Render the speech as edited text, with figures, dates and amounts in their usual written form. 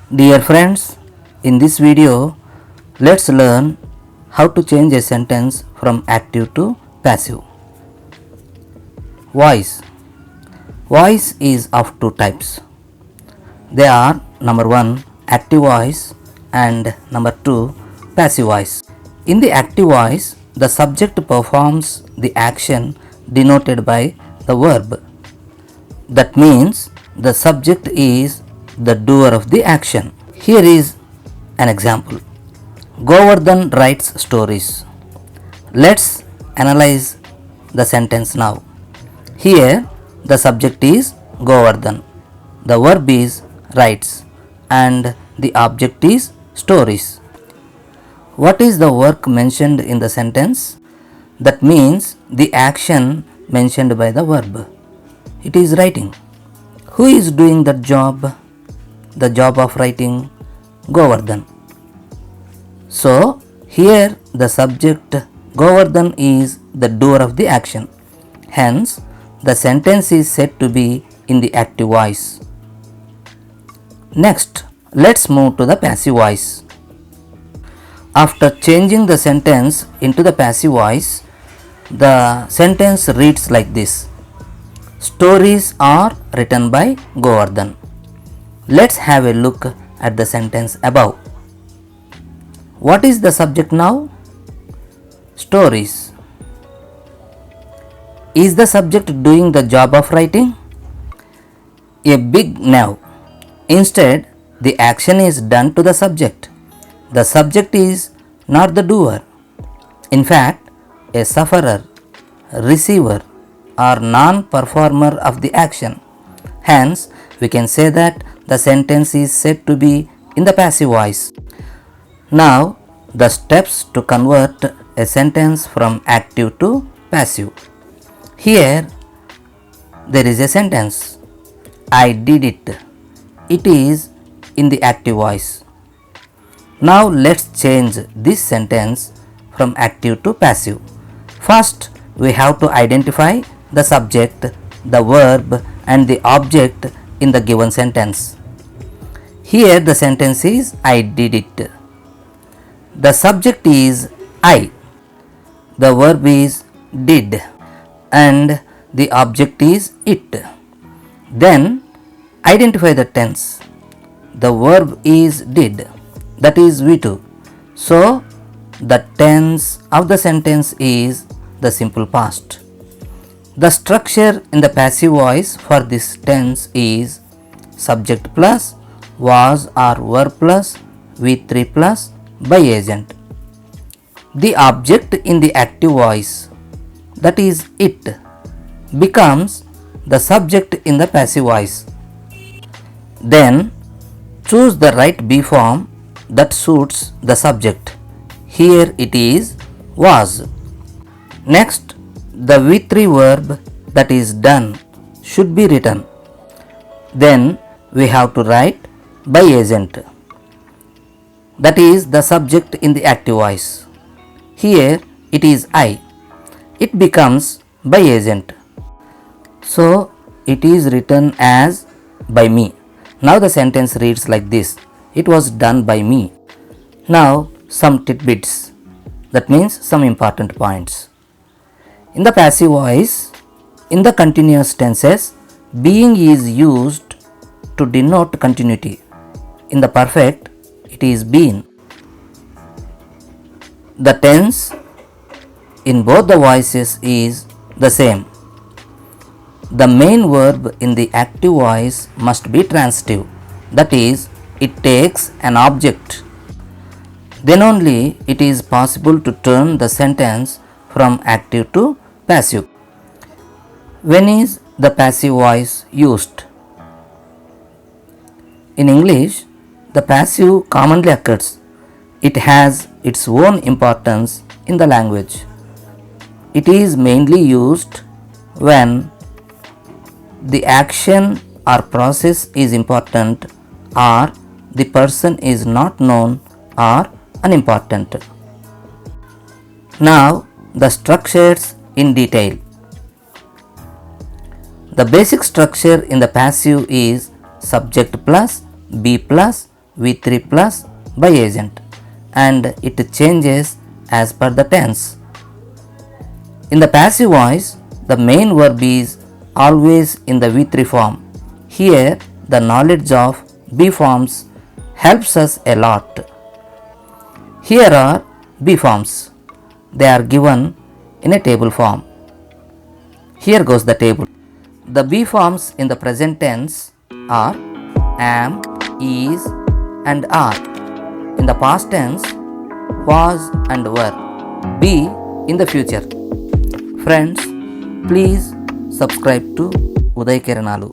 Dear friends, in this video, let's learn how to change a sentence from active to passive. Voice. Voice is of two types. They are number 1 active voice and number 2 passive voice. In the active voice, the subject performs the action denoted by the verb. That means the subject is the doer of the action. Here is an example. Govardhan writes stories. Let's analyze the sentence now. Here the subject is Govardhan, the verb is writes, and the object is stories. What is the work mentioned in the sentence? That means the action mentioned by the verb. It is writing. Who is doing that job? The job of writing? Govardhan. So, here the subject Govardhan is the doer of the action. Hence, the sentence is said to be in the active voice. Next, let's move to the passive voice. After changing the sentence into the passive voice, the sentence reads like this. Stories are written by Govardhan. Let's have a look at the sentence above. What is the subject now? Stories. Is the subject doing the job of writing? A big no. Instead, the action is done to the subject. The subject is not the doer. In fact, a sufferer, receiver, or non-performer of the action. Hence, we can say that the sentence is said to be in the passive voice. Now, the steps to convert a sentence from active to passive. Here, there is a sentence. I did it. It is in the active voice. Now, let's change this sentence from active to passive. First, we have to identify the subject, the verb, and the object in the given sentence. Here the sentence is I did it. The subject is I. The verb is did and the object is it. Then identify the tense. The verb is did, that is V2. So the tense of the sentence is the simple past. The structure in the passive voice for this tense is subject plus was or verb plus V3 plus by agent. The object in the active voice, that is it, becomes the subject in the passive voice. Then choose the right B form that suits the subject. Here it is was. Next, the V3 verb that is done should be written. Then we have to write by agent. That is the subject in the active voice. Here it is I. It becomes by agent. So it is written as by me. Now the sentence reads like this. It was done by me. Now some tidbits. That means some important points. In the passive voice, in the continuous tenses, being is used to denote continuity. In the perfect, it is been. The tense in both the voices is the same. The main verb in the active voice must be transitive. That is, it takes an object. Then only it is possible to turn the sentence from active to passive. When is the passive voice used? In English, the passive commonly occurs. It has its own importance in the language. It is mainly used when the action or process is important or the person is not known or unimportant. Now, the structures in detail. The basic structure in the passive is subject plus be plus V3 plus by agent and it changes as per the tense. In the passive voice, the main verb is always in the V3 form. Here, the knowledge of B forms helps us a lot. Here are B forms. They are given in a table form. Here goes the table. The B forms in the present tense are am, is and are. In the past tense, was and were. Be in the future. Friends, please subscribe to Uday Kiranalu.